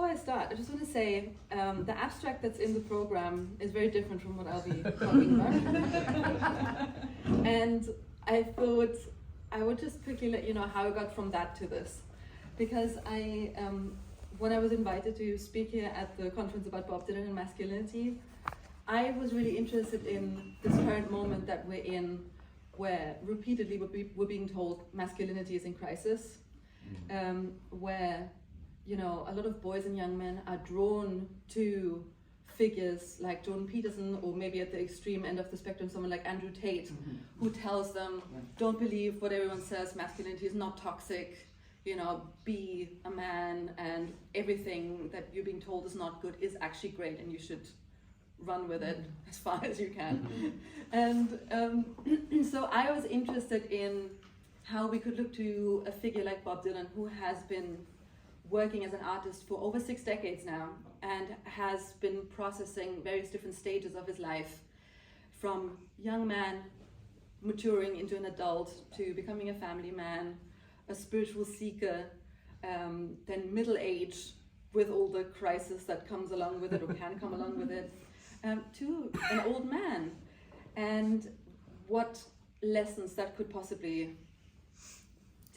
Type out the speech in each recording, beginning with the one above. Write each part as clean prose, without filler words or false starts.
before I start, I just want to say the abstract that's in the program is very different from what I'll be talking about. And I thought I would just quickly let you know how I got from that to this. Because when I was invited to speak here at the conference about Bob Dylan and masculinity, I was really interested in this current moment that we're in, where repeatedly we're being told masculinity is in crisis, where a lot of boys and young men are drawn to figures like Jordan Peterson, or maybe at the extreme end of the spectrum, someone like Andrew Tate, who tells them, don't believe what everyone says, masculinity is not toxic, be a man, and everything that you're being told is not good is actually great, and you should run with it as far as you can. And so I was interested in how we could look to a figure like Bob Dylan, who has been working as an artist for over 6 decades now, and has been processing various different stages of his life, from young man maturing into an adult, to becoming a family man, a spiritual seeker, then middle age with all the crisis that comes along with it, or can come along with it, to an old man, and what lessons that could possibly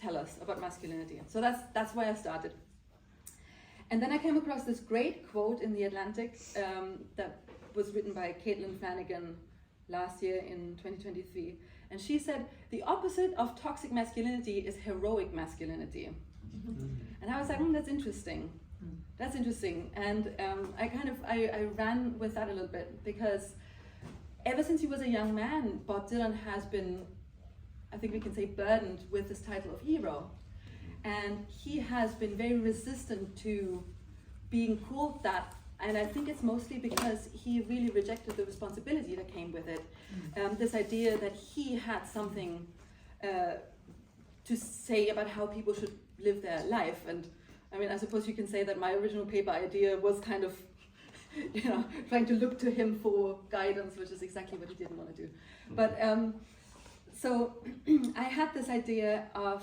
tell us about masculinity. So that's why I started. And then I came across this great quote in The Atlantic that was written by Caitlin Flanagan last year in 2023. And she said, the opposite of toxic masculinity is heroic masculinity. And I was like, that's interesting. That's interesting. And I ran with that a little bit, because ever since he was a young man, Bob Dylan has been, I think we can say, burdened with this title of hero. And he has been very resistant to being called that. And I think it's mostly because he really rejected the responsibility that came with it. This idea that he had something to say about how people should live their life. And I mean, I suppose you can say that my original paper idea was kind of, trying to look to him for guidance, which is exactly what he didn't want to do. But so I had this idea of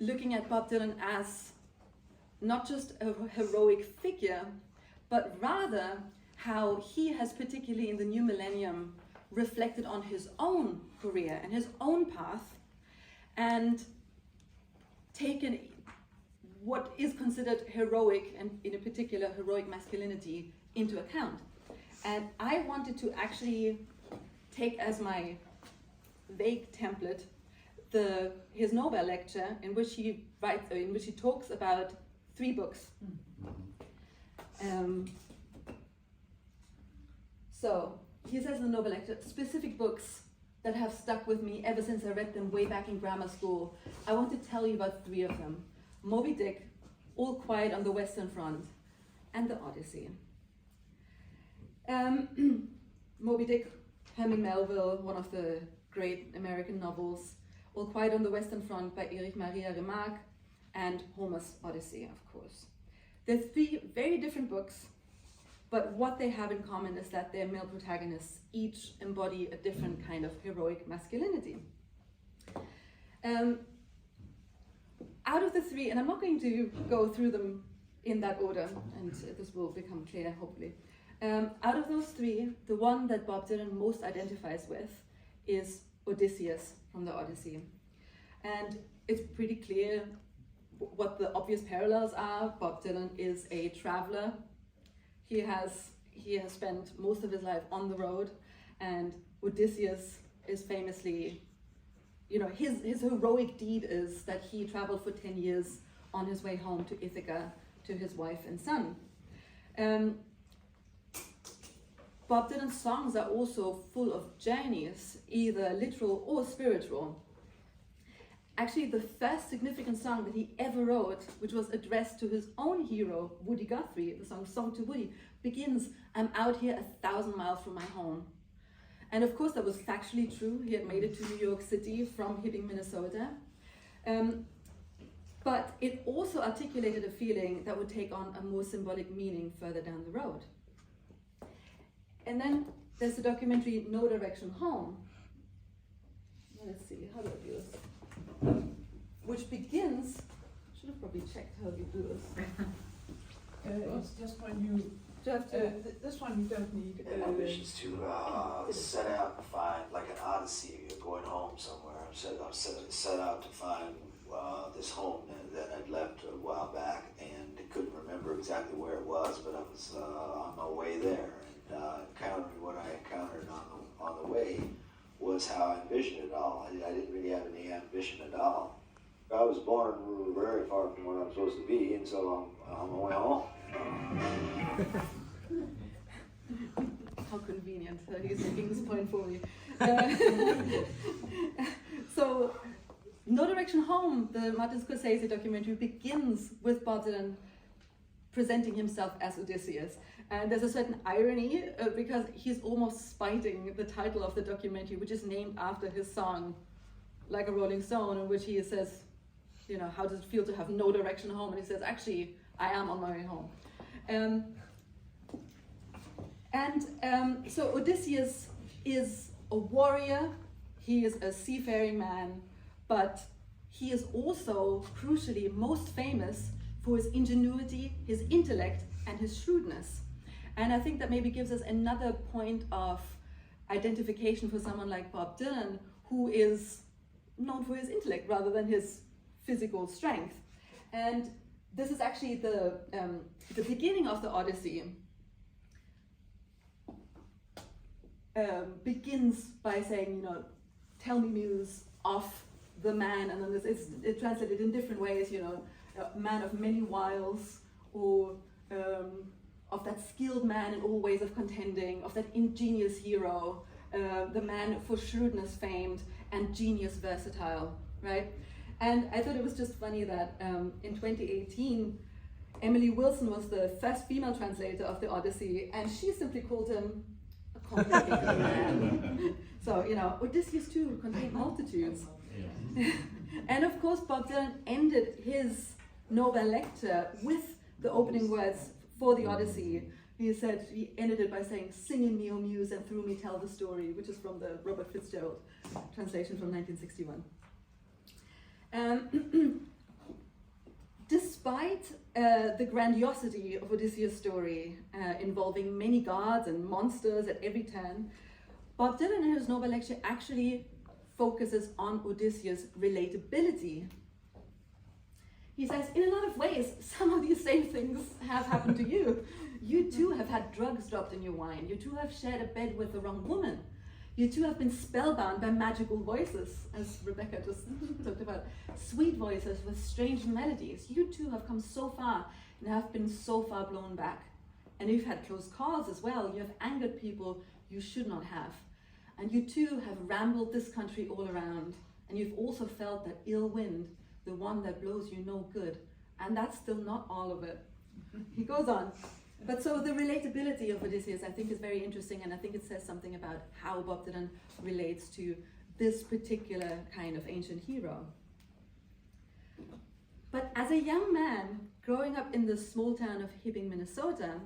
looking at Bob Dylan as not just a heroic figure, but rather how he has, particularly in the new millennium, reflected on his own career and his own path, and taken what is considered heroic, and in a particular heroic masculinity, into account. And I wanted to actually take as my vague template his Nobel lecture, in which he talks about 3 books. So he says in the Nobel lecture, specific books that have stuck with me ever since I read them way back in grammar school. I want to tell you about 3 of them: Moby Dick, All Quiet on the Western Front, and the Odyssey. Moby Dick, Herman Melville, one of the great American novels. All Quiet on the Western Front by Erich Maria Remarque, and Homer's Odyssey, of course. They're 3 very different books, but what they have in common is that their male protagonists each embody a different kind of heroic masculinity. Out of the 3, and I'm not going to go through them in that order, and this will become clear, hopefully. Out of those 3, the one that Bob Dylan most identifies with is Odysseus from the Odyssey. And it's pretty clear what the obvious parallels are. Bob Dylan is a traveler. He has spent most of his life on the road, and Odysseus is famously, his heroic deed is that he traveled for 10 years on his way home to Ithaca to his wife and son. Bob Dylan's songs are also full of journeys, either literal or spiritual. Actually, the first significant song that he ever wrote, which was addressed to his own hero, Woody Guthrie, the song to Woody, begins, "I'm out here 1,000 miles from my home." And of course, that was factually true. He had made it to New York City from Hibbing, Minnesota. But it also articulated a feeling that would take on a more symbolic meaning further down the road. And then there's the documentary No Direction Home. Let's see, how do I do this? Which begins, should have probably checked how you do this. It's just when you. Do you have to? This one you don't need. Ambitions to set out and find like an odyssey. You're going home somewhere. I'm set out to find this home that I'd left a while back, and I couldn't remember exactly where it was, but I was on my way there, and encountering what I encountered on the way was how I envisioned it all. I didn't really have any ambition at all. I was born very far from where I'm supposed to be, and so I'm on my way home. How convenient. He's making this point for me. So, No Direction Home, the Martin Scorsese documentary, begins with Bob Dylan presenting himself as Odysseus. And there's a certain irony because he's almost spiting the title of the documentary, which is named after his song, Like a Rolling Stone, in which he says, you know, how does it feel to have no direction home? And he says, actually, I am on my way home. So Odysseus is a warrior, he is a seafaring man, but he is also, crucially, most famous for his ingenuity, his intellect, and his shrewdness. And I think that maybe gives us another point of identification for someone like Bob Dylan, who is known for his intellect rather than his physical strength. And this is actually the beginning of the Odyssey. Begins by saying, you know, tell me muse of the man, and then it's translated in different ways, you know, a man of many wiles, or of that skilled man in all ways of contending, of that ingenious hero, the man for shrewdness famed, and genius versatile, right? And I thought it was just funny that in 2018, Emily Wilson was the first female translator of the Odyssey, and she simply called him a complicated man. So, you know, Odysseus too contained multitudes. And of course, Bob Dylan ended his Nobel lecture with the opening words for the Odyssey. He said, he ended it by saying, "Sing in me, O muse, and through me tell the story," which is from the Robert Fitzgerald translation from 1961. Despite the grandiosity of Odysseus' story, involving many gods and monsters at every turn, Bob Dylan in his Nobel lecture actually focuses on Odysseus' relatability. He says, in a lot of ways, some of these same things have happened to you. You too have had drugs dropped in your wine. You too have shared a bed with the wrong woman. You too have been spellbound by magical voices, as Rebecca just talked about. Sweet voices with strange melodies. You too have come so far and have been so far blown back. And you've had close calls as well. You have angered people you should not have. And you too have rambled this country all around. And you've also felt that ill wind, the one that blows you no good. And that's still not all of it. He goes on. But so the relatability of Odysseus, I think, is very interesting, and I think it says something about how Bob Dylan relates to this particular kind of ancient hero. But as a young man growing up in the small town of Hibbing, Minnesota,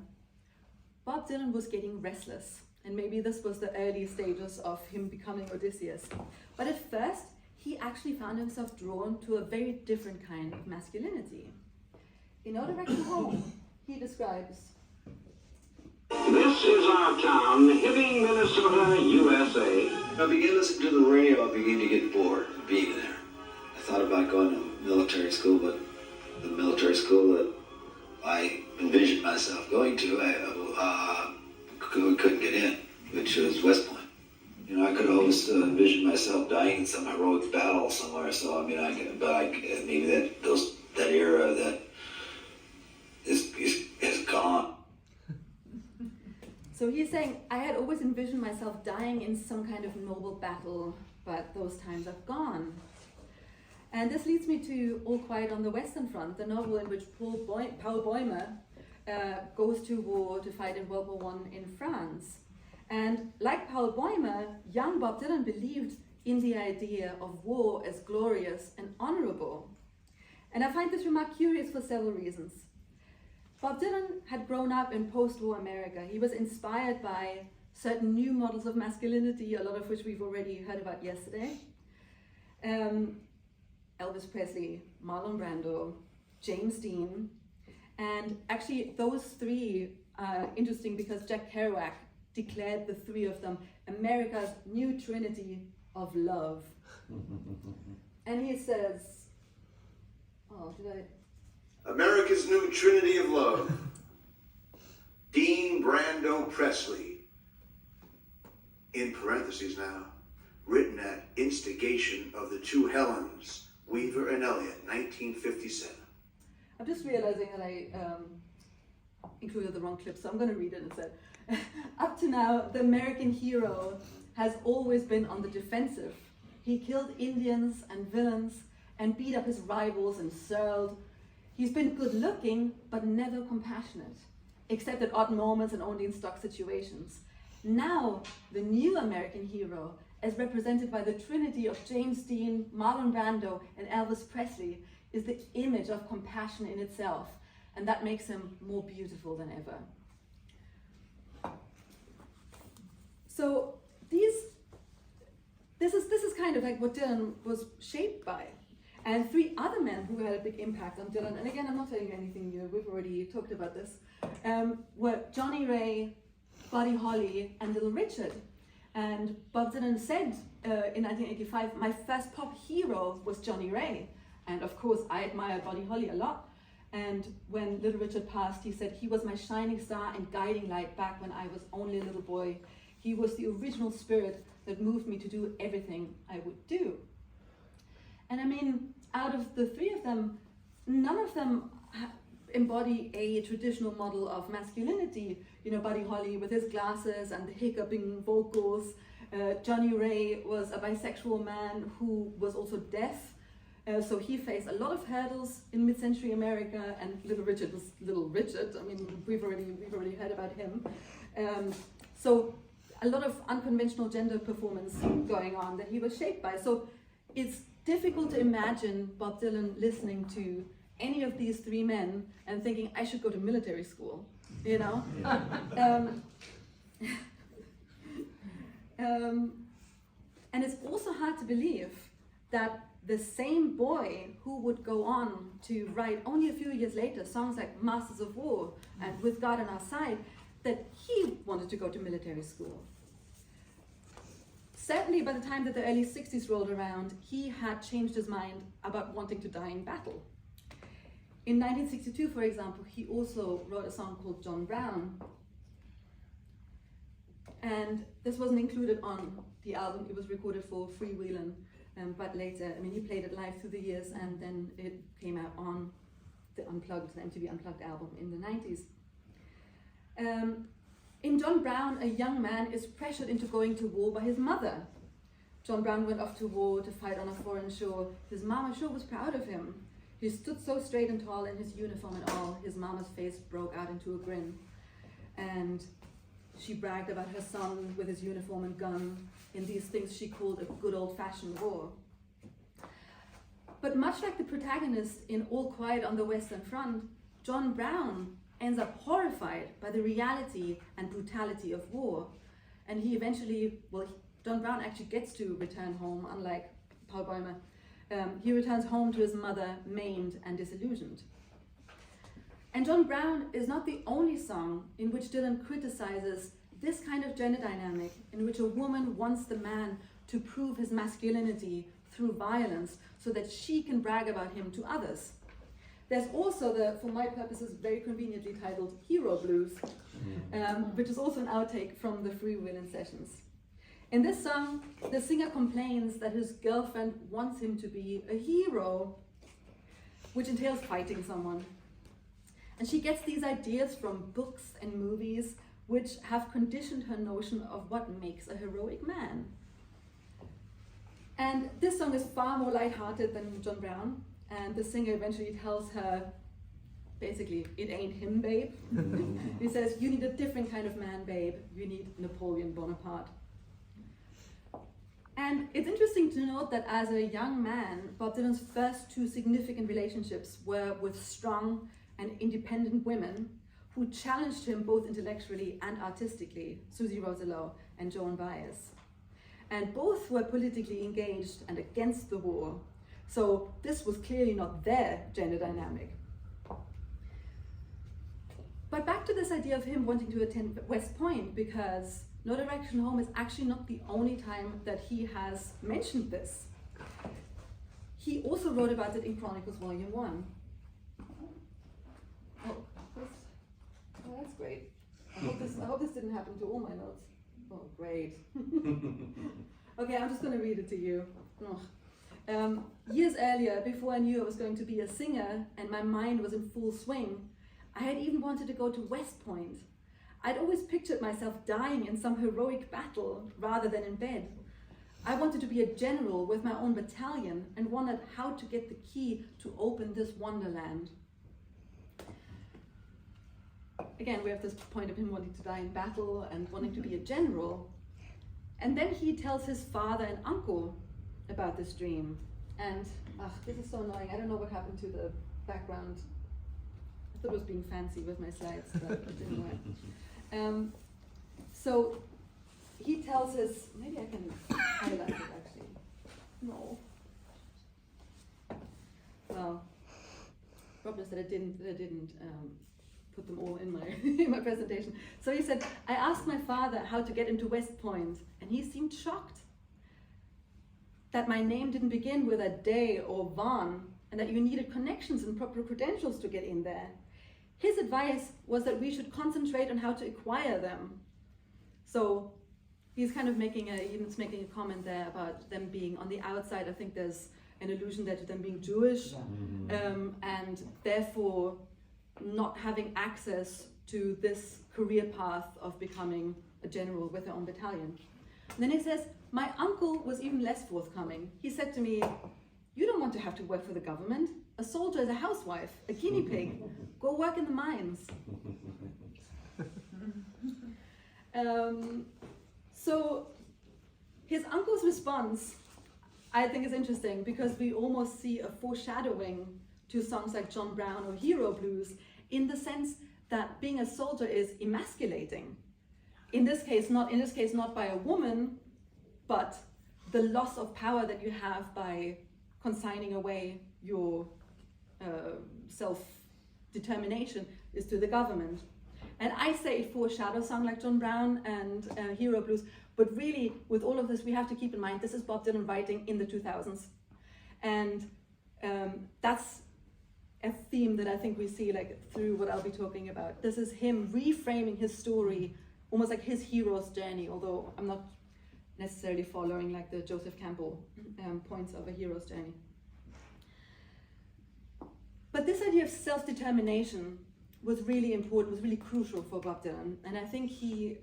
Bob Dylan was getting restless, and maybe this was the early stages of him becoming Odysseus. But at first, he actually found himself drawn to a very different kind of masculinity. In No Direction Home, he describes, "This is our town, Hibbing, Minnesota, USA. I began listening to the radio. I began to get bored of being there. I thought about going to military school, but the military school that I envisioned myself going to, we couldn't get in, which was West Point. You know, I could always envision myself dying in some heroic battle somewhere. So I mean, maybe that era that is gone. So he's saying, I had always envisioned myself dying in some kind of noble battle, but those times are gone. And this leads me to All Quiet on the Western Front, the novel in which Paul Bäumer goes to war to fight in World War I in France. And like Paul Bäumer, young Bob Dylan believed in the idea of war as glorious and honorable. And I find this remark curious for several reasons. Bob Dylan had grown up in post-war America. He was inspired by certain new models of masculinity, a lot of which we've already heard about yesterday. Elvis Presley, Marlon Brando, James Dean. And actually those three are interesting because Jack Kerouac declared the three of them America's new trinity of love. And he says, America's new trinity of love. Dean Brando Presley, in parentheses now, written at instigation of the two Helens, Weaver and Elliott, 1957. I'm just realizing that I included the wrong clip, so I'm going to read it instead. Up to now, the American hero has always been on the defensive. He killed Indians and villains and beat up his rivals and surled. He's been good looking, but never compassionate, except at odd moments and only in stock situations. Now, the new American hero, as represented by the trinity of James Dean, Marlon Brando, and Elvis Presley, is the image of compassion in itself, and that makes him more beautiful than ever. So this is kind of like what Dylan was shaped by. And three other men who had a big impact on Dylan, and again, I'm not telling you anything new, we've already talked about this, were Johnny Ray, Buddy Holly, and Little Richard. And Bob Dylan said in 1985, my first pop hero was Johnny Ray. And of course, I admired Buddy Holly a lot. And when Little Richard passed, he said, he was my shining star and guiding light back when I was only a little boy. He was the original spirit that moved me to do everything I would do. And I mean, out of the three of them, none of them embody a traditional model of masculinity. You know, Buddy Holly with his glasses and the hiccuping vocals. Johnny Ray was a bisexual man who was also deaf. So he faced a lot of hurdles in mid-century America, and Little Richard was Little Richard. I mean, we've already heard about him. So a lot of unconventional gender performance going on that he was shaped by. So it's difficult to imagine Bob Dylan listening to any of these three men and thinking, I should go to military school, you know? And it's also hard to believe that the same boy who would go on to write only a few years later songs like Masters of War and With God on Our Side, that he wanted to go to military school. Sadly, by the time that the early 60s rolled around, he had changed his mind about wanting to die in battle. In 1962, for example, he also wrote a song called John Brown. And this wasn't included on the album. It was recorded for Freewheelin', but later, I mean, he played it live through the years, and then it came out on the MTV Unplugged album in the 90s. In John Brown, a young man is pressured into going to war by his mother. John Brown went off to war to fight on a foreign shore. His mama sure was proud of him. He stood so straight and tall in his uniform and all, his mama's face broke out into a grin. And she bragged about her son with his uniform and gun in these things she called a good old-fashioned war. But much like the protagonist in All Quiet on the Western Front, John Brown ends up horrified by the reality and brutality of war. And he eventually, John Brown actually gets to return home, unlike Paul Bäumer. He returns home to his mother, maimed and disillusioned. And John Brown is not the only song in which Dylan criticizes this kind of gender dynamic, in which a woman wants the man to prove his masculinity through violence so that she can brag about him to others. There's also the, for my purposes, very conveniently titled Hero Blues, which is also an outtake from the Freewheelin' sessions. In this song, the singer complains that his girlfriend wants him to be a hero, which entails fighting someone. And she gets these ideas from books and movies, which have conditioned her notion of what makes a heroic man. And this song is far more lighthearted than John Brown. And the singer eventually tells her, basically, it ain't him, babe. He says, you need a different kind of man, babe. You need Napoleon Bonaparte. And it's interesting to note that as a young man, Bob Dylan's first two significant relationships were with strong and independent women who challenged him both intellectually and artistically, Susie Rosello and Joan Baez. And both were politically engaged and against the war. So this was clearly not their gender dynamic. But back to this idea of him wanting to attend West Point, because No Direction Home is actually not the only time that he has mentioned this. He also wrote about it in Chronicles Volume 1. Oh, that's great. I hope this didn't happen to all my notes. Oh, great. Okay, I'm just going to read it to you. Years earlier, before I knew I was going to be a singer and my mind was in full swing, I had even wanted to go to West Point. I'd always pictured myself dying in some heroic battle rather than in bed. I wanted to be a general with my own battalion and wondered how to get the key to open this wonderland. Again, we have this point of him wanting to die in battle and wanting to be a general. And then he tells his father and uncle about this dream. And this is so annoying. I don't know what happened to the background. I thought it was being fancy with my slides, but it didn't work. So he tells his, maybe I can highlight it actually. No. Well, problem is that I didn't put them all in my in my presentation. So he said, I asked my father how to get into West Point, and he seemed shocked that my name didn't begin with a day or Van, and that you needed connections and proper credentials to get in there. His advice was that we should concentrate on how to acquire them. So he's kind of making a comment there about them being on the outside. I think there's an allusion there to them being Jewish, and therefore not having access to this career path of becoming a general with their own battalion. And then he says, my uncle was even less forthcoming. He said to me, you don't want to have to work for the government. A soldier is a housewife, a guinea pig. Go work in the mines. So his uncle's response, I think, is interesting because we almost see a foreshadowing to songs like John Brown or Hero Blues, in the sense that being a soldier is emasculating. In this case, not by a woman, but the loss of power that you have by consigning away your self-determination is to the government. And I say it foreshadows songs like John Brown and Hero Blues, but really with all of this we have to keep in mind this is Bob Dylan writing in the 2000s. And that's a theme that I think we see like through what I'll be talking about. This is him reframing his story, almost like his hero's journey, although I'm not necessarily following like the Joseph Campbell points of a hero's journey. But this idea of self-determination was really important, was really crucial for Bob Dylan. And I think he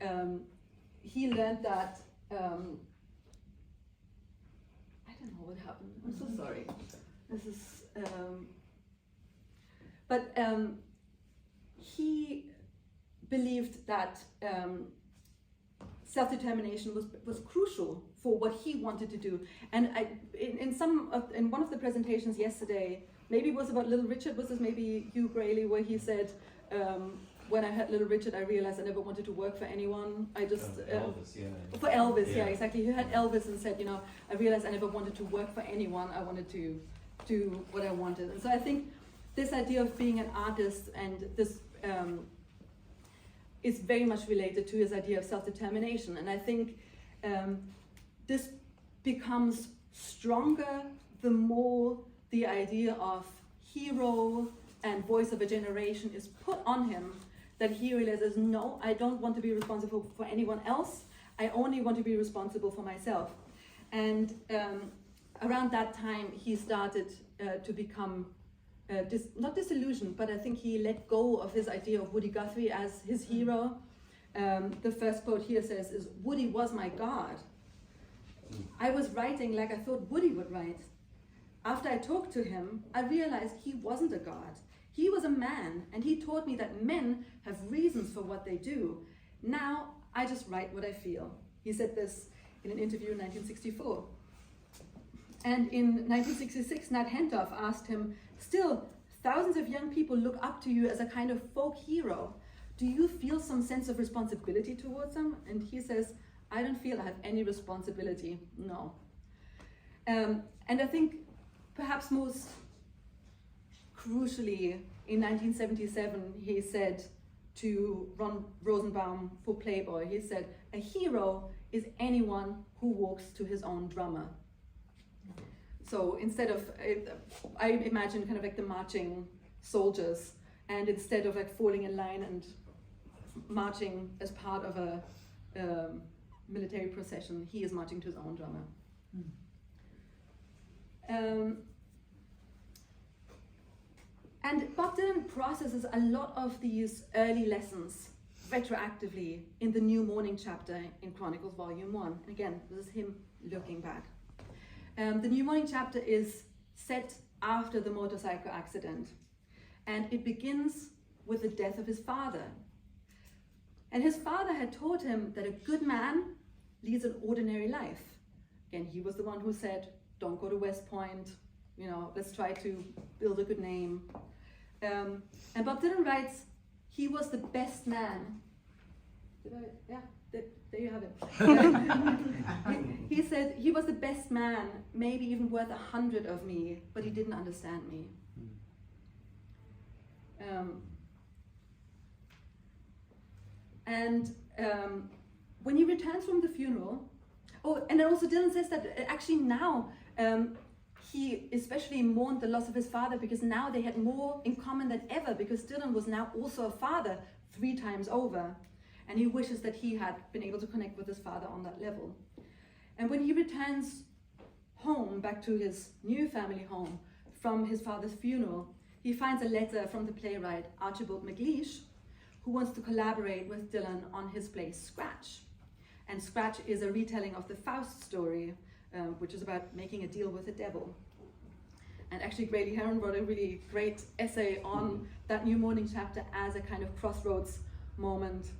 learned that, I don't know what happened, I'm so sorry. This is, but he believed that self-determination was crucial for what he wanted to do. And in one of the presentations yesterday, maybe it was about Little Richard, was this maybe Hugh Grayley, where he said, when I heard Little Richard, I realized I never wanted to work for anyone. I just Elvis, yeah. For Elvis, yeah, exactly. He had Elvis and said, I realized I never wanted to work for anyone. I wanted to do what I wanted. And so I think this idea of being an artist and this is very much related to his idea of self-determination. And I think this becomes stronger the more the idea of hero and voice of a generation is put on him, that he realizes, no, I don't want to be responsible for anyone else. I only want to be responsible for myself. And around that time, he started to become not disillusioned, but I think he let go of his idea of Woody Guthrie as his hero. The first quote here says, is Woody was my God. I was writing like I thought Woody would write. After I talked to him, I realized he wasn't a god. He was a man, and he taught me that men have reasons for what they do. Now, I just write what I feel. He said this in an interview in 1964. And in 1966, Nat Hentoff asked him, still, thousands of young people look up to you as a kind of folk hero. Do you feel some sense of responsibility towards them? And he says, I don't feel I have any responsibility, no. And I think perhaps most crucially, in 1977, he said to Ron Rosenbaum for Playboy. He said, "A hero is anyone who walks to his own drummer." So instead of, I imagine kind of like the marching soldiers, and instead of like falling in line and marching as part of a military procession, he is marching to his own drummer. And Bob Dylan processes a lot of these early lessons retroactively in the New Morning chapter in Chronicles Volume 1. Again, this is him looking back. The New Morning chapter is set after the motorcycle accident, and it begins with the death of his father. And his father had taught him that a good man leads an ordinary life. Again, he was the one who said, "Don't go to West Point, let's try to build a good name." And Bob Dylan writes, he was the best man. There you have it. He said, he was the best man, maybe even worth 100 of me, but he didn't understand me. When he returns from the funeral, and then also Dylan says that actually now he especially mourned the loss of his father because now they had more in common than ever, because Dylan was now also a father 3 times over, and he wishes that he had been able to connect with his father on that level. And when he returns home, back to his new family home from his father's funeral, he finds a letter from the playwright Archibald MacLeish, who wants to collaborate with Dylan on his play Scratch. And Scratch is a retelling of the Faust story, which is about making a deal with the devil. And actually Grady Heron wrote a really great essay on that New Morning chapter as a kind of crossroads moment,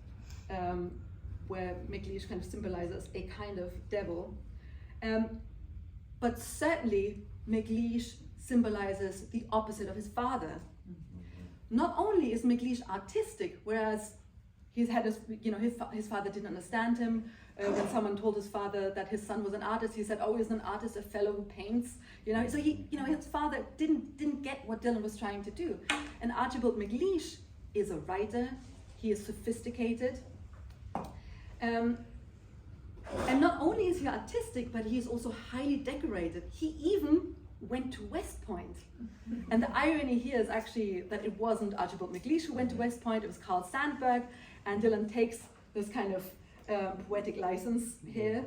where MacLeish kind of symbolizes a kind of devil. But certainly MacLeish symbolizes the opposite of his father. Not only is MacLeish artistic, whereas his father didn't understand him. When someone told his father that his son was an artist, he said, "Oh, isn't an artist a fellow who paints?" So his father didn't get what Dylan was trying to do. And Archibald MacLeish is a writer. He is sophisticated. And not only is he artistic, but he is also highly decorated. He even went to West Point. And the irony here is actually that it wasn't Archibald MacLeish who went to West Point, it was Carl Sandburg, and Dylan takes this kind of poetic license here.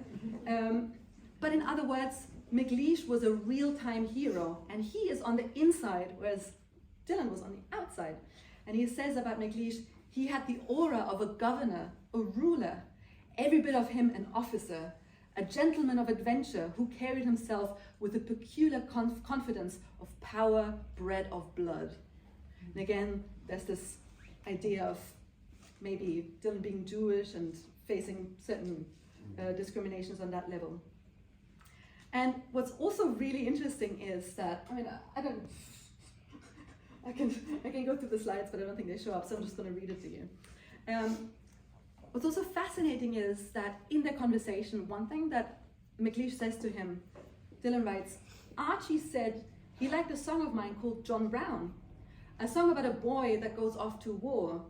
But in other words, MacLeish was a real-time hero, and he is on the inside, whereas Dylan was on the outside. And he says about MacLeish, he had the aura of a governor, a ruler, every bit of him an officer, a gentleman of adventure who carried himself with a peculiar confidence of power bred of blood. And again, there's this idea of maybe Dylan being Jewish and facing certain discriminations on that level. And what's also really interesting is that, I can go through the slides, but I don't think they show up, so I'm just going to read it to you. What's also fascinating is that in their conversation, one thing that MacLeish says to him, Dylan writes, "Archie said he liked a song of mine called John Brown, a song about a boy that goes off to war.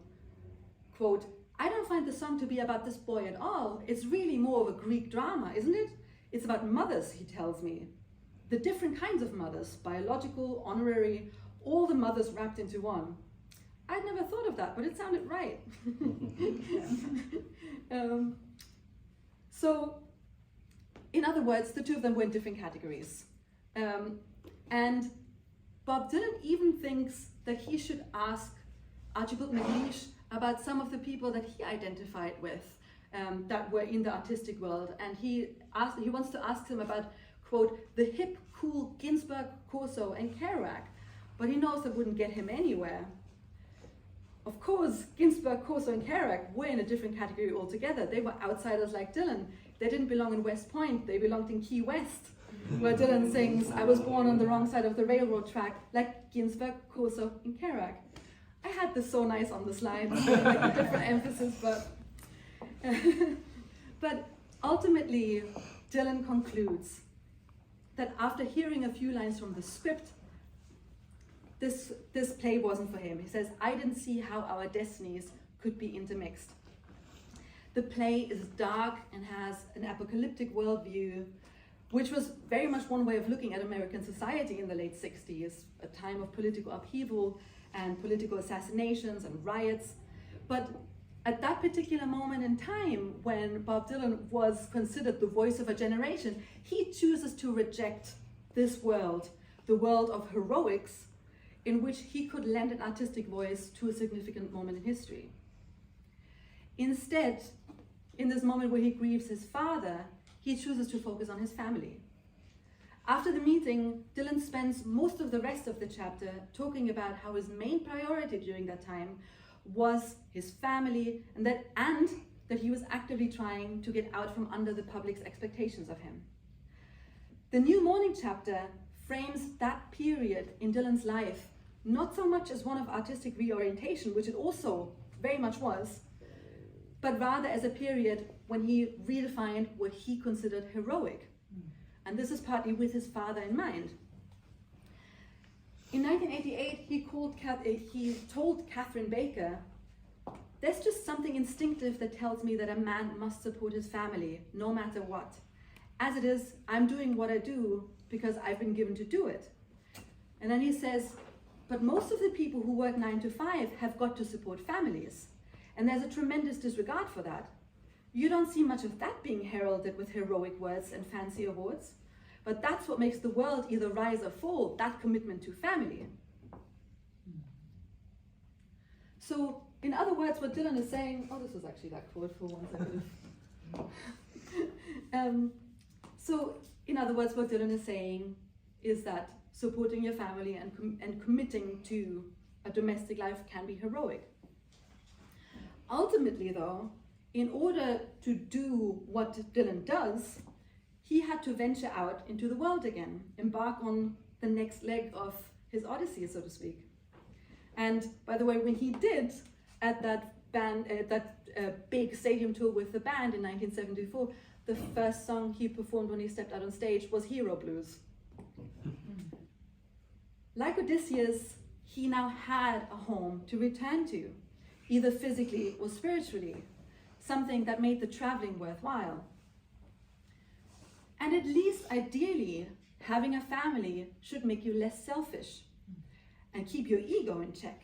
Quote, I don't find the song to be about this boy at all. It's really more of a Greek drama, isn't it? It's about mothers, he tells me. The different kinds of mothers, biological, honorary, all the mothers wrapped into one. I'd never thought of that, but it sounded right." So, in other words, the two of them were in different categories. And Bob Dylan even thinks that he should ask Archibald MacLeish about some of the people that he identified with that were in the artistic world. And he wants to ask him about, quote, the hip, cool Ginsberg, Corso, and Kerouac, but he knows that wouldn't get him anywhere. Of course, Ginsberg, Corso, and Kerouac were in a different category altogether. They were outsiders like Dylan. They didn't belong in West Point, they belonged in Key West, where Dylan sings, I was born on the wrong side of the railroad track, like Ginsberg, Corso, and Kerouac. I had this so nice on the slides, like a different emphasis, but ultimately, Dylan concludes that after hearing a few lines from the script, this play wasn't for him. He says, I didn't see how our destinies could be intermixed. The play is dark and has an apocalyptic worldview, which was very much one way of looking at American society in the late 60s, a time of political upheaval and political assassinations and riots. But at that particular moment in time, when Bob Dylan was considered the voice of a generation, he chooses to reject this world, the world of heroics, in which he could lend an artistic voice to a significant moment in history. Instead, in this moment where he grieves his father, he chooses to focus on his family. After the meeting, Dylan spends most of the rest of the chapter talking about how his main priority during that time was his family, and that he was actively trying to get out from under the public's expectations of him. The New Morning chapter frames that period in Dylan's life not so much as one of artistic reorientation, which it also very much was, but rather as a period when he redefined what he considered heroic. And this is partly with his father in mind. In 1988, he told Catherine Baker, "There's just something instinctive that tells me that a man must support his family, no matter what. As it is, I'm doing what I do because I've been given to do it." And then he says, "But most of the people who work 9 to 5 have got to support families. And there's a tremendous disregard for that. You don't see much of that being heralded with heroic words and fancy awards. But that's what makes the world either rise or fall, that commitment to family." So, in other words, what Dylan is saying, this was actually that quote for 1 second. So, in other words, what Dylan is saying is that supporting your family and committing to a domestic life can be heroic. Ultimately, though, in order to do what Dylan does, he had to venture out into the world again, embark on the next leg of his odyssey, so to speak. And by the way, when he did at that big stadium tour with the band in 1974, the first song he performed when he stepped out on stage was Hero Blues. Like Odysseus, he now had a home to return to, either physically or spiritually, something that made the traveling worthwhile. And at least ideally, having a family should make you less selfish and keep your ego in check.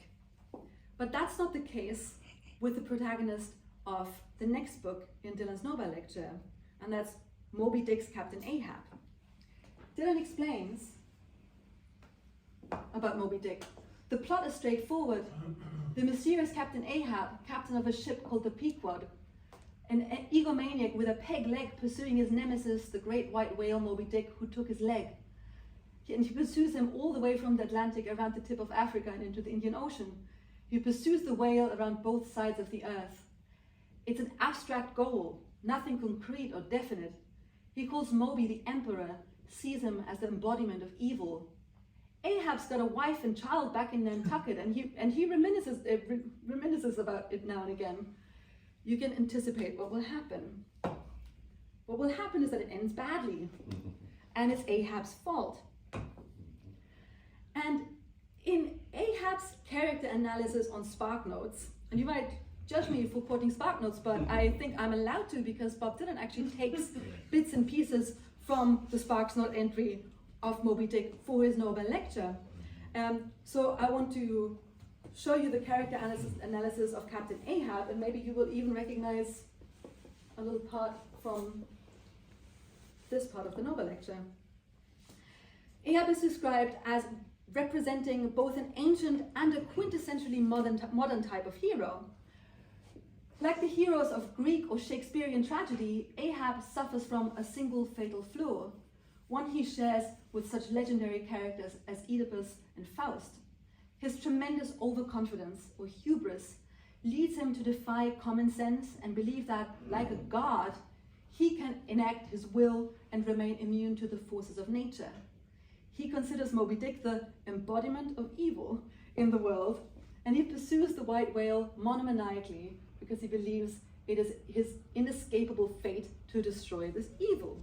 But that's not the case with the protagonist of the next book in Dylan's Nobel lecture, and that's Moby Dick's Captain Ahab. Dylan explains about Moby Dick. The plot is straightforward. The mysterious Captain Ahab, captain of a ship called the Pequod, an egomaniac with a peg leg pursuing his nemesis, the great white whale Moby Dick, who took his leg. And he pursues him all the way from the Atlantic around the tip of Africa and into the Indian Ocean. He pursues the whale around both sides of the earth. It's an abstract goal, nothing concrete or definite. He calls Moby the emperor, sees him as the embodiment of evil. Ahab's got a wife and child back in Nantucket, and he reminisces about it now and again. You can anticipate what will happen. What will happen is that it ends badly, and it's Ahab's fault. And in Ahab's character analysis on SparkNotes, and you might judge me for quoting SparkNotes, but I think I'm allowed to because Bob Dylan actually takes bits and pieces from the SparkNote entry of Moby Dick for his Nobel lecture. So I want to show you the character analysis of Captain Ahab, and maybe you will even recognize a little part from this part of the Nobel lecture. Ahab is described as representing both an ancient and a quintessentially modern type of hero. Like the heroes of Greek or Shakespearean tragedy, Ahab suffers from a single fatal flaw, one he shares with such legendary characters as Oedipus and Faust. His tremendous overconfidence or hubris leads him to defy common sense and believe that, like a god, he can enact his will and remain immune to the forces of nature. He considers Moby Dick the embodiment of evil in the world, and he pursues the white whale monomaniacally because he believes it is his inescapable fate to destroy this evil.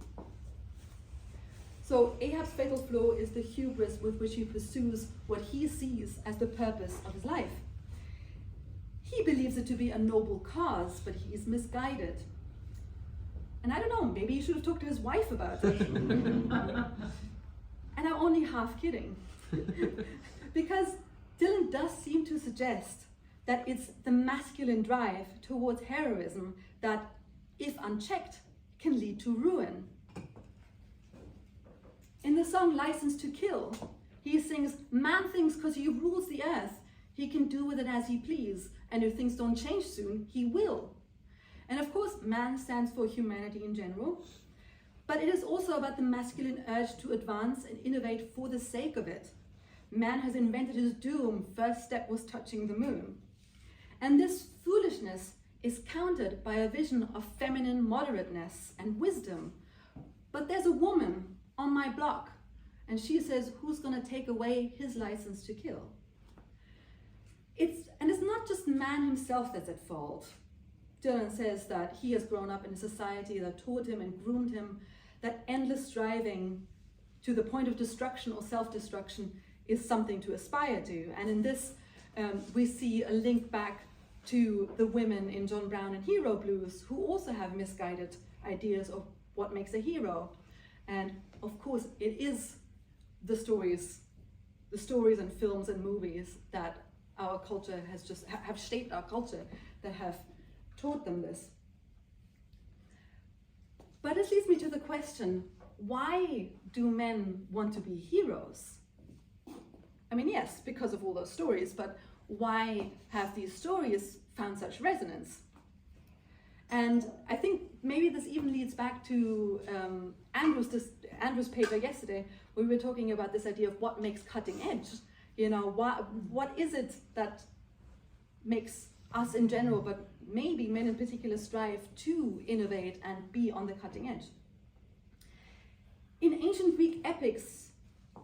So Ahab's fatal flaw is the hubris with which he pursues what he sees as the purpose of his life. He He believes it to be a noble cause, but he's misguided. And I don't know, maybe he should have talked to his wife about it. And I'm only half kidding. Because Dylan does seem to suggest that it's the masculine drive towards heroism that, if unchecked, can lead to ruin. In the song License to Kill, he sings, "Man thinks because he rules the earth, he can do with it as he please, and if things don't change soon, he will." And of course, man stands for humanity in general, but it is also about the masculine urge to advance and innovate for the sake of it. Man has invented his doom, first step was touching the moon. And this foolishness is countered by a vision of feminine moderateness and wisdom. But there's a woman on my block, and she says, who's gonna take away his license to kill? It's not just man himself that's at fault. Dylan says that he has grown up in a society that taught him and groomed him that endless striving to the point of destruction or self-destruction is something to aspire to. And in this, we see a link back to the women in John Brown and Hero Blues, who also have misguided ideas of what makes a hero. And of course, it is the stories and films and movies that our culture has have shaped our culture, that have taught them this. But this leads me to the question, why do men want to be heroes? I mean, yes, because of all those stories, but why have these stories found such resonance? And I think maybe this even leads back to Andrew's paper yesterday, where we were talking about this idea of what makes cutting edge. You know, what is it that makes us in general, but maybe men in particular, strive to innovate and be on the cutting edge? In ancient Greek epics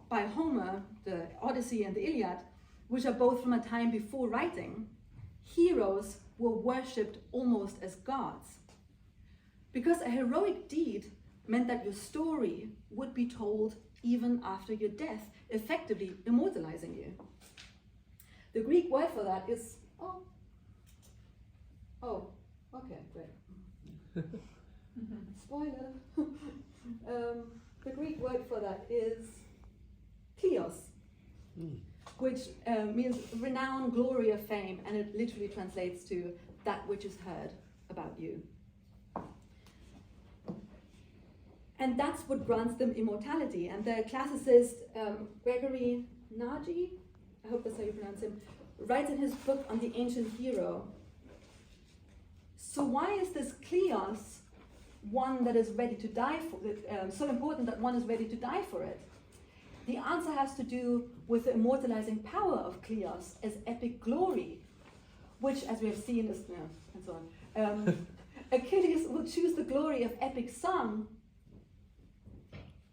by Homer, the Odyssey and the Iliad, which are both from a time before writing, heroes were worshipped almost as gods. Because a heroic deed meant that your story would be told even after your death, effectively immortalizing you. The Greek word for that is, okay, great. Spoiler. The Greek word for that is kleos, which means renown, glory, or fame, and it literally translates to that which is heard about you. And that's what grants them immortality. And the classicist Gregory Nagy, I hope that's how you pronounce him, writes in his book on the ancient hero, so why is this kleos one that is ready to die for it, so important that one is ready to die for it? The answer has to do with the immortalizing power of kleos as epic glory, which, as we have seen, is, and so on. Achilles will choose the glory of epic song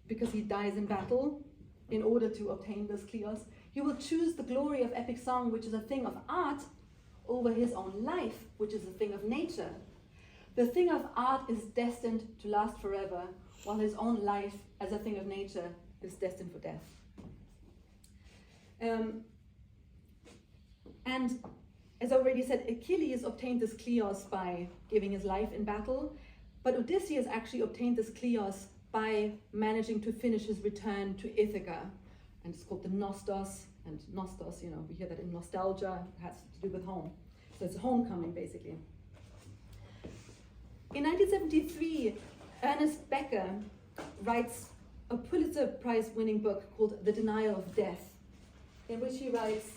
because he dies in battle in order to obtain this kleos. He will choose the glory of epic song, which is a thing of art, over his own life, which is a thing of nature. The thing of art is destined to last forever, while his own life as a thing of nature is destined for death. And as I already said, Achilles obtained this kleos by giving his life in battle, but Odysseus actually obtained this kleos by managing to finish his return to Ithaca. And it's called the Nostos, and Nostos, you know, we hear that in nostalgia, it has to do with home. So it's homecoming, basically. In 1973, Ernest Becker writes a Pulitzer Prize winning book called The Denial of Death, in which he writes,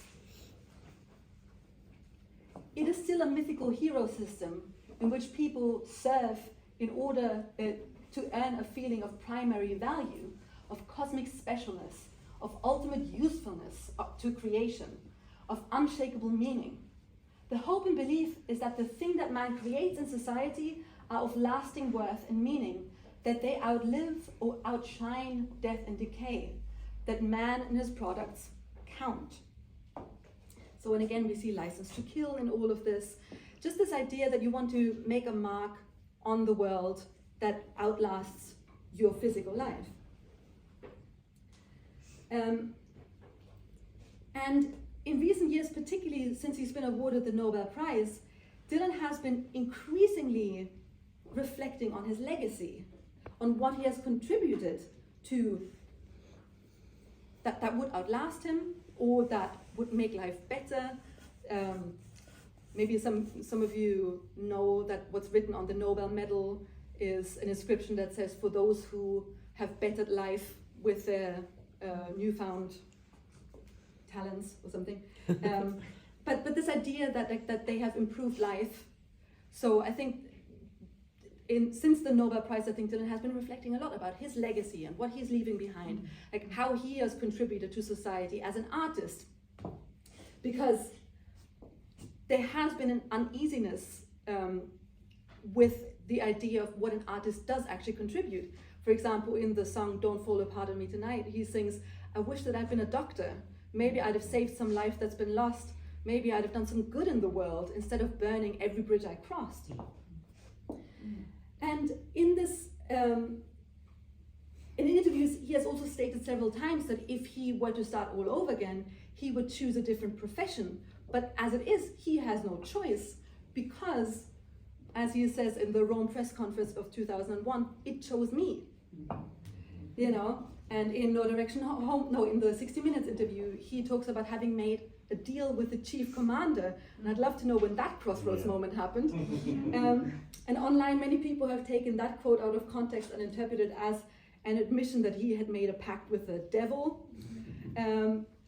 "It is still a mythical hero system in which people serve in order to earn a feeling of primary value, of cosmic specialness, of ultimate usefulness to creation, of unshakable meaning. The hope and belief is that the thing that man creates in society are of lasting worth and meaning, that they outlive or outshine death and decay, that man and his products count." So, and again, we see License to Kill in all of this. Just this idea that you want to make a mark on the world that outlasts your physical life. And in recent years, particularly since he's been awarded the Nobel Prize, Dylan has been increasingly reflecting on his legacy, on what he has contributed to that would outlast him or that would make life better. Maybe some of you know that what's written on the Nobel medal is an inscription that says, for those who have bettered life with their newfound talents or something. But this idea that they have improved life. So I think since the Nobel Prize, I think Dylan has been reflecting a lot about his legacy and what he's leaving behind, like how he has contributed to society as an artist. Because there has been an uneasiness with the idea of what an artist does actually contribute. For example, in the song Don't Fall Apart on Me Tonight, he sings, I wish that I'd been a doctor. Maybe I'd have saved some life that's been lost. Maybe I'd have done some good in the world instead of burning every bridge I crossed. And in this, in interviews, he has also stated several times that if he were to start all over again, he would choose a different profession. But as it is, he has no choice because, as he says in the Rome press conference of 2001, it chose me. You know, and in No Direction Home, no, in the 60 Minutes interview, he talks about having made a deal with the chief commander, and I'd love to know when that crossroads moment happened. And online, many people have taken that quote out of context and interpreted it as an admission that he had made a pact with the devil,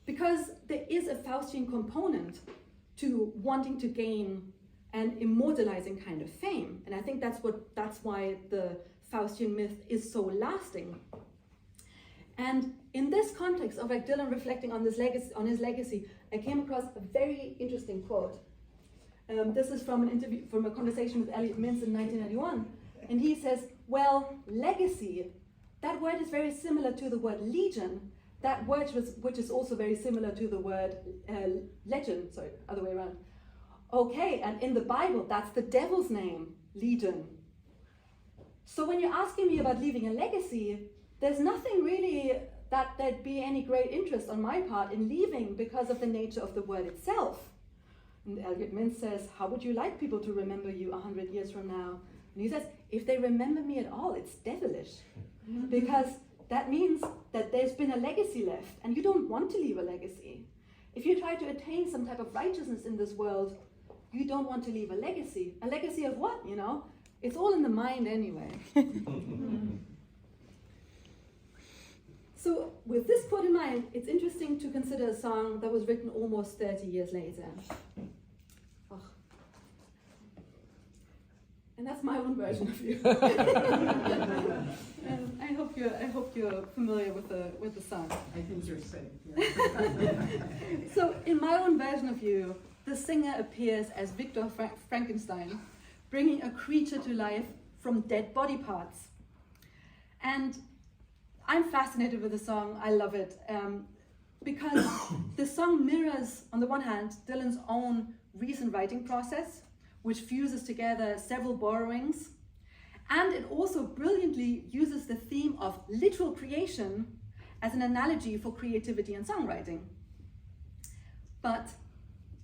because there is a Faustian component to wanting to gain an immortalizing kind of fame, and I think that's why the Faustian myth is so lasting. And in this context of like Dylan reflecting on his legacy, I came across a very interesting quote. This is from a conversation with Elliot Mintz in 1991, and he says, "Well, legacy, that word is very similar to the word legion. That word which is also very similar to the word legend. Sorry, other way around. Okay, and in the Bible, that's the devil's name, legion. So when you're asking me about leaving a legacy, there's nothing really that there'd be any great interest on my part in leaving because of the nature of the word itself." And Elliot Mintz says, "How would you like people to remember you 100 years from now?" And he says, "If they remember me at all, it's devilish. Because that means that there's been a legacy left, and you don't want to leave a legacy. If you try to attain some type of righteousness in this world, you don't want to leave a legacy. A legacy of what, you know? It's all in the mind anyway." So with this quote in mind, it's interesting to consider a song that was written almost 30 years later. Oh. And that's my own version of you. I hope you're familiar with the song. I think you're safe. Yeah. So in my own version of you, the singer appears as Victor Frankenstein, bringing a creature to life from dead body parts. And I'm fascinated with the song. I love it because the song mirrors, on the one hand, Dylan's own recent writing process, which fuses together several borrowings, and it also brilliantly uses the theme of literal creation as an analogy for creativity and songwriting. But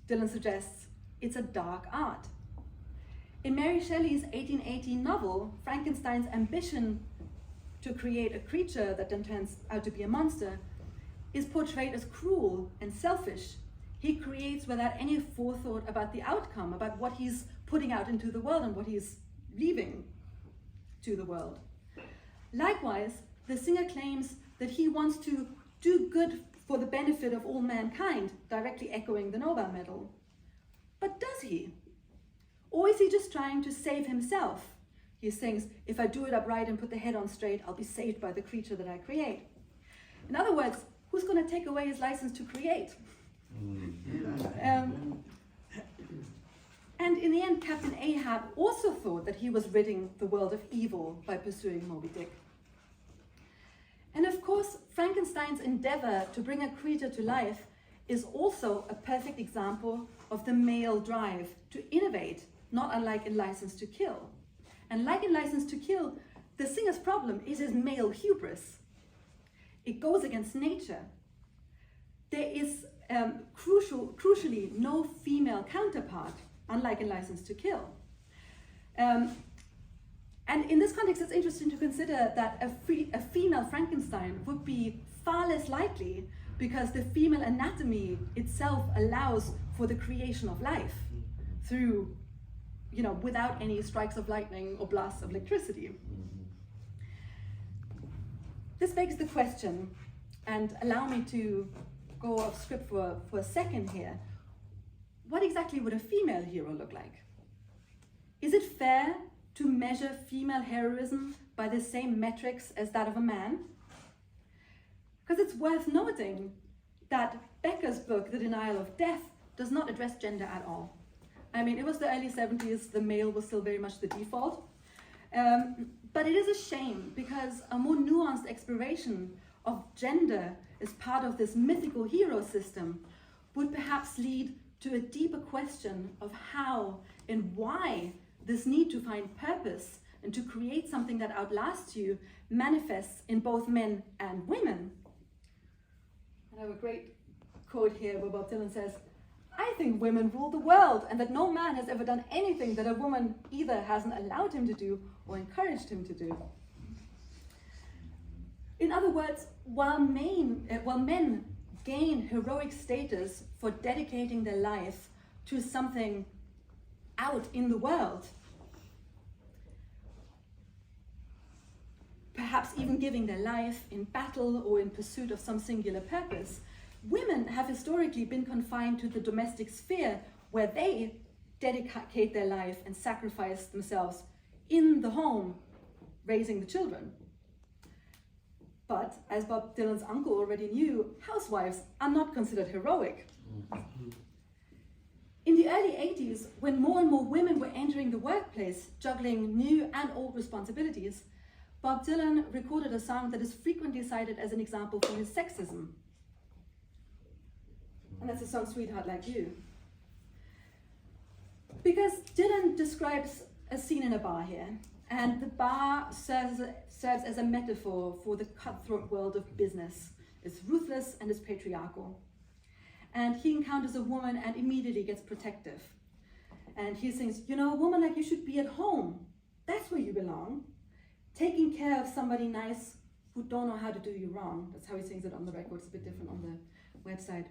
Dylan suggests it's a dark art. In Mary Shelley's 1818 novel, Frankenstein's ambition to create a creature that then turns out to be a monster is portrayed as cruel and selfish. He creates without any forethought about the outcome, about what he's putting out into the world and what he's leaving to the world. Likewise, the singer claims that he wants to do good for the benefit of all mankind, directly echoing the Nobel medal. But does he? Or is he just trying to save himself? He sings, "If I do it upright and put the head on straight, I'll be saved by the creature that I create." In other words, who's going to take away his license to create? And in the end, Captain Ahab also thought that he was ridding the world of evil by pursuing Moby Dick. And of course, Frankenstein's endeavor to bring a creature to life is also a perfect example of the male drive to innovate, not unlike in License to Kill. And like in License to Kill, the singer's problem is his male hubris. It goes against nature. There is crucially, no female counterpart, unlike in License to Kill. And in this context, it's interesting to consider that a female Frankenstein would be far less likely because the female anatomy itself allows for the creation of life through, without any strikes of lightning or blasts of electricity. This begs the question, and allow me to go off script for a second here. What exactly would a female hero look like? Is it fair to measure female heroism by the same metrics as that of a man? Because it's worth noting that Becker's book, The Denial of Death, does not address gender at all. I mean, it was the early 70s, the male was still very much the default. But it is a shame because a more nuanced exploration of gender as part of this mythical hero system would perhaps lead to a deeper question of how and why this need to find purpose and to create something that outlasts you manifests in both men and women. And I have a great quote here where Bob Dylan says, "I think women rule the world and that no man has ever done anything that a woman either hasn't allowed him to do or encouraged him to do." In other words, while men gain heroic status for dedicating their life to something out in the world, perhaps even giving their life in battle or in pursuit of some singular purpose, women have historically been confined to the domestic sphere where they dedicate their life and sacrifice themselves in the home, raising the children. But as Bob Dylan's uncle already knew, housewives are not considered heroic. In the early 80s, when more and more women were entering the workplace, juggling new and old responsibilities, Bob Dylan recorded a song that is frequently cited as an example for his sexism. And that's the song Sweetheart Like You. Because Dylan describes a scene in a bar here, and the bar serves as a metaphor for the cutthroat world of business. It's ruthless and it's patriarchal. And he encounters a woman and immediately gets protective. And he sings, "You know, a woman like you should be at home. That's where you belong. Taking care of somebody nice who don't know how to do you wrong." That's how he sings it on the record. It's a bit different on the website.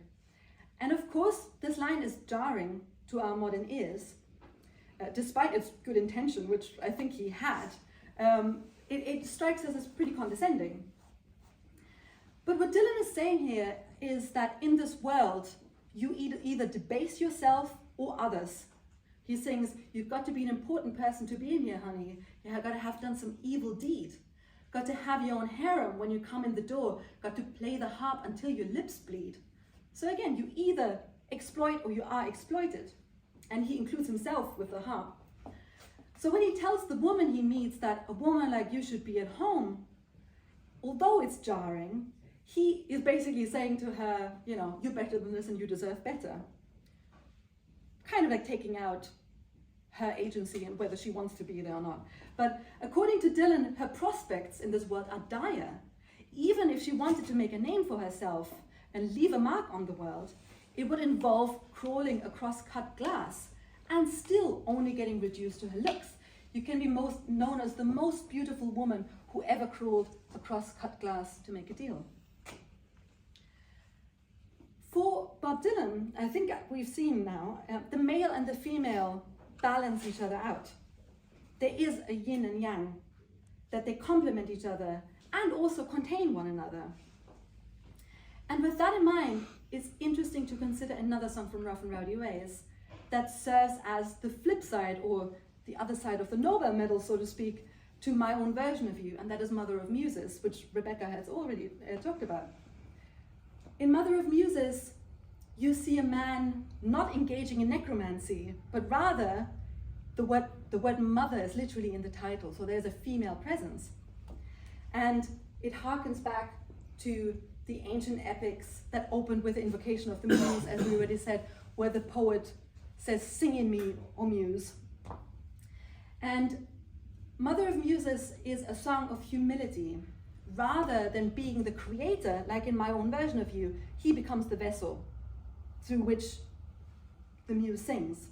And of course, this line is jarring to our modern ears. Despite its good intention, which I think he had, it strikes us as pretty condescending. But what Dylan is saying here is that in this world, you either debase yourself or others. He sings, "You've got to be an important person to be in here, honey. You've got to have done some evil deed. Got to have your own harem when you come in the door. Got to play the harp until your lips bleed." So again, you either exploit or you are exploited. And he includes himself with the harp. So when he tells the woman he meets that a woman like you should be at home, although it's jarring, he is basically saying to her, you're better than this and you deserve better. Kind of like taking out her agency and whether she wants to be there or not. But according to Dylan, her prospects in this world are dire. Even if she wanted to make a name for herself and leave a mark on the world, it would involve crawling across cut glass and still only getting reduced to her looks. You can be most known as the most beautiful woman who ever crawled across cut glass to make a deal. For Bob Dylan, I think we've seen now, the male and the female balance each other out. There is a yin and yang, that they complement each other and also contain one another. And with that in mind, it's interesting to consider another song from Rough and Rowdy Ways that serves as the flip side, or the other side of the Nobel medal, so to speak, to my own version of you, and that is Mother of Muses, which Rebecca has already talked about. In Mother of Muses, you see a man not engaging in necromancy, but rather the word mother is literally in the title, so there's a female presence. And it harkens back to the ancient epics that opened with the invocation of the muse, as we already said, where the poet says, "Sing in me, O muse." And Mother of Muses is a song of humility. Rather than being the creator, like in my own version of you, he becomes the vessel. through which the muse sings.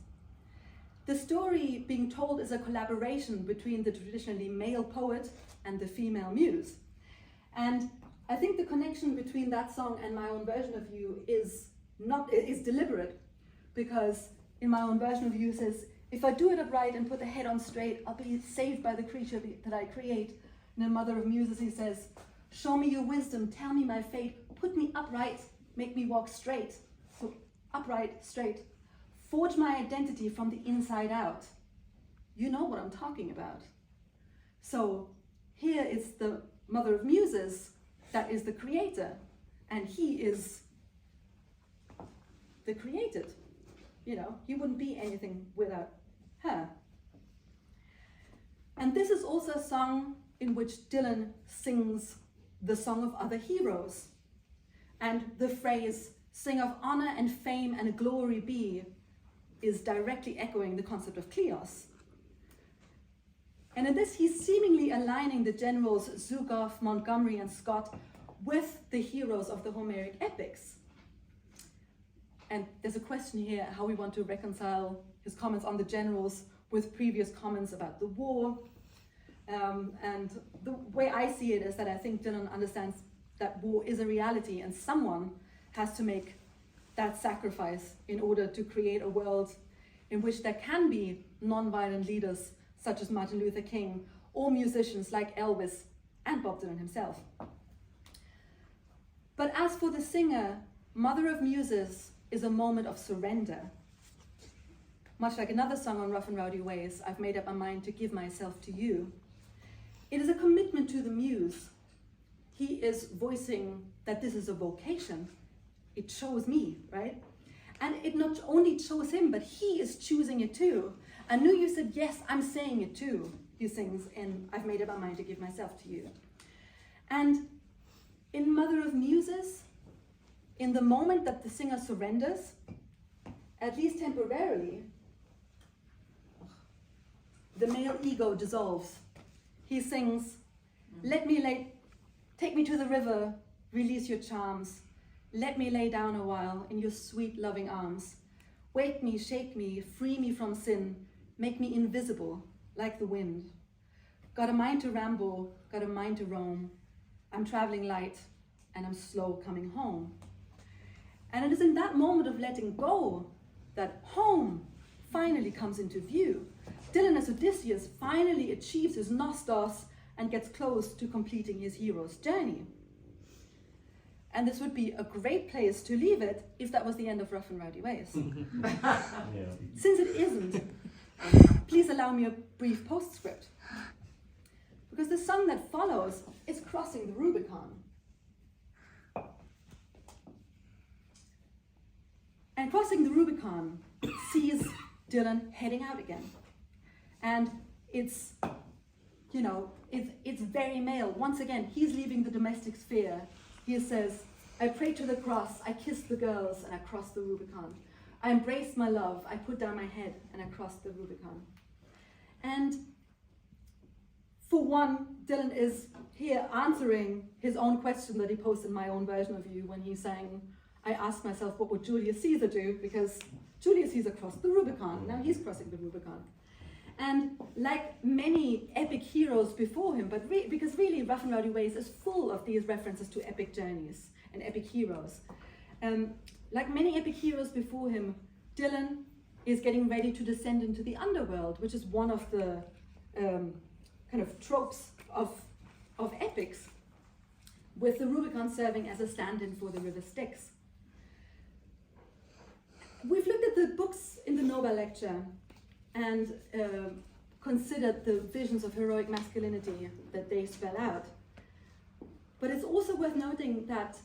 The story being told is a collaboration between the traditionally male poet and the female muse. And I think the connection between that song and my own version of You is deliberate, because in my own version of You says, if I do it upright and put the head on straight, I'll be saved by the creature that I create. And in Mother of Muses he says, show me your wisdom, tell me my fate, put me upright, make me walk straight. So upright, straight. Forge my identity from the inside out. You know what I'm talking about. So here is the Mother of Muses that is the creator, and he is the created. You know, he wouldn't be anything without her. And this is also a song in which Dylan sings the song of other heroes. And the phrase, sing of honor and fame and glory be, is directly echoing the concept of kleos. And in this, he's seemingly aligning the generals Zukov, Montgomery, and Scott with the heroes of the Homeric epics. And there's a question here how we want to reconcile his comments on the generals with previous comments about the war. And the way I see it is that I think Dylan understands that war is a reality and someone has to make that sacrifice in order to create a world in which there can be non-violent leaders such as Martin Luther King, or musicians like Elvis and Bob Dylan himself. But as for the singer, Mother of Muses is a moment of surrender. Much like another song on Rough and Rowdy Ways, I've made up my mind to give myself to you. It is a commitment to the muse. He is voicing that this is a vocation. It chose me, right? And it not only chose him, but he is choosing it too. I knew you said, yes, I'm saying it too, he sings in I've Made Up My Mind to Give Myself to You. And in Mother of Muses, in the moment that the singer surrenders, at least temporarily, the male ego dissolves. He sings, take me to the river, release your charms. Let me lay down a while in your sweet loving arms. Wake me, shake me, free me from sin, make me invisible like the wind. Got a mind to ramble, got a mind to roam. I'm traveling light and I'm slow coming home. And it is in that moment of letting go that home finally comes into view. Dylan as Odysseus finally achieves his nostos and gets close to completing his hero's journey. And this would be a great place to leave it if that was the end of Rough and Rowdy Ways. Since it isn't, please allow me a brief postscript. Because the song that follows is Crossing the Rubicon. And Crossing the Rubicon sees Dylan heading out again. And it's, you know, it's very male. Once again, he's leaving the domestic sphere. He says, I prayed to the cross, I kissed the girls, and I crossed the Rubicon. I embraced my love, I put down my head, and I crossed the Rubicon. And for one, Dylan is here answering his own question that he posed in my own version of You when he's saying, I asked myself, what would Julius Caesar do? Because Julius Caesar crossed the Rubicon, now he's crossing the Rubicon. And like many epic heroes before him, but because really Rough and Rowdy Ways is full of these references to epic journeys and epic heroes. Like many epic heroes before him, Dylan is getting ready to descend into the underworld, which is one of the kind of tropes of epics, with the Rubicon serving as a stand-in for the river Styx. We've looked at the books in the Nobel lecture and considered the visions of heroic masculinity that they spell out. But it's also worth noting that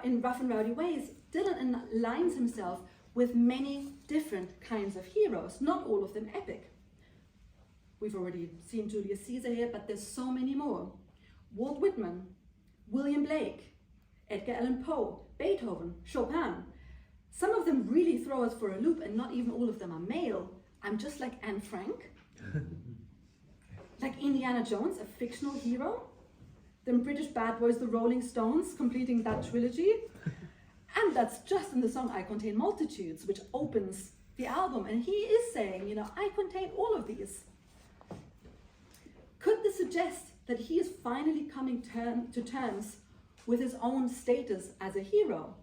in Rough and Rowdy Ways, Dylan aligns himself with many different kinds of heroes, not all of them epic. We've already seen Julius Caesar here, but there's so many more. Walt Whitman, William Blake, Edgar Allan Poe, Beethoven, Chopin. Some of them really throw us for a loop, and not even all of them are male. I'm just like Anne Frank, like Indiana Jones, a fictional hero. Then British bad boys, the Rolling Stones, completing that trilogy. And that's just in the song I Contain Multitudes, which opens the album. And he is saying, you know, I contain all of these. Could this suggest that he is finally coming to terms with his own status as a hero?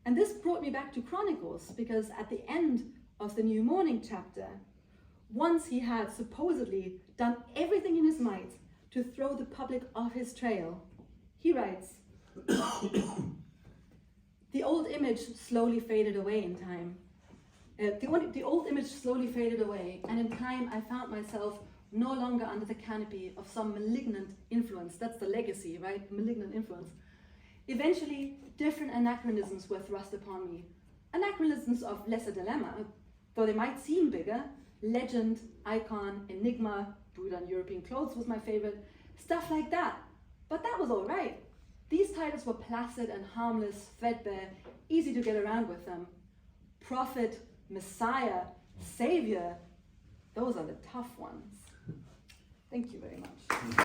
And this brought me back to Chronicles, because at the end of the New Morning chapter, once he had supposedly done everything in his might to throw the public off his trail, he writes, the old image slowly faded away in time. The old image slowly faded away, and in time I found myself no longer under the canopy of some malignant influence. That's the legacy, right? Malignant influence. Eventually, different anachronisms were thrust upon me. Anachronisms of lesser dilemma, though they might seem bigger. Legend, icon, enigma, Buddha in European clothes was my favorite. Stuff like that. But that was all right. These titles were placid and harmless, threadbare, easy to get around with them. Prophet, Messiah, Savior, those are the tough ones. Thank you very much.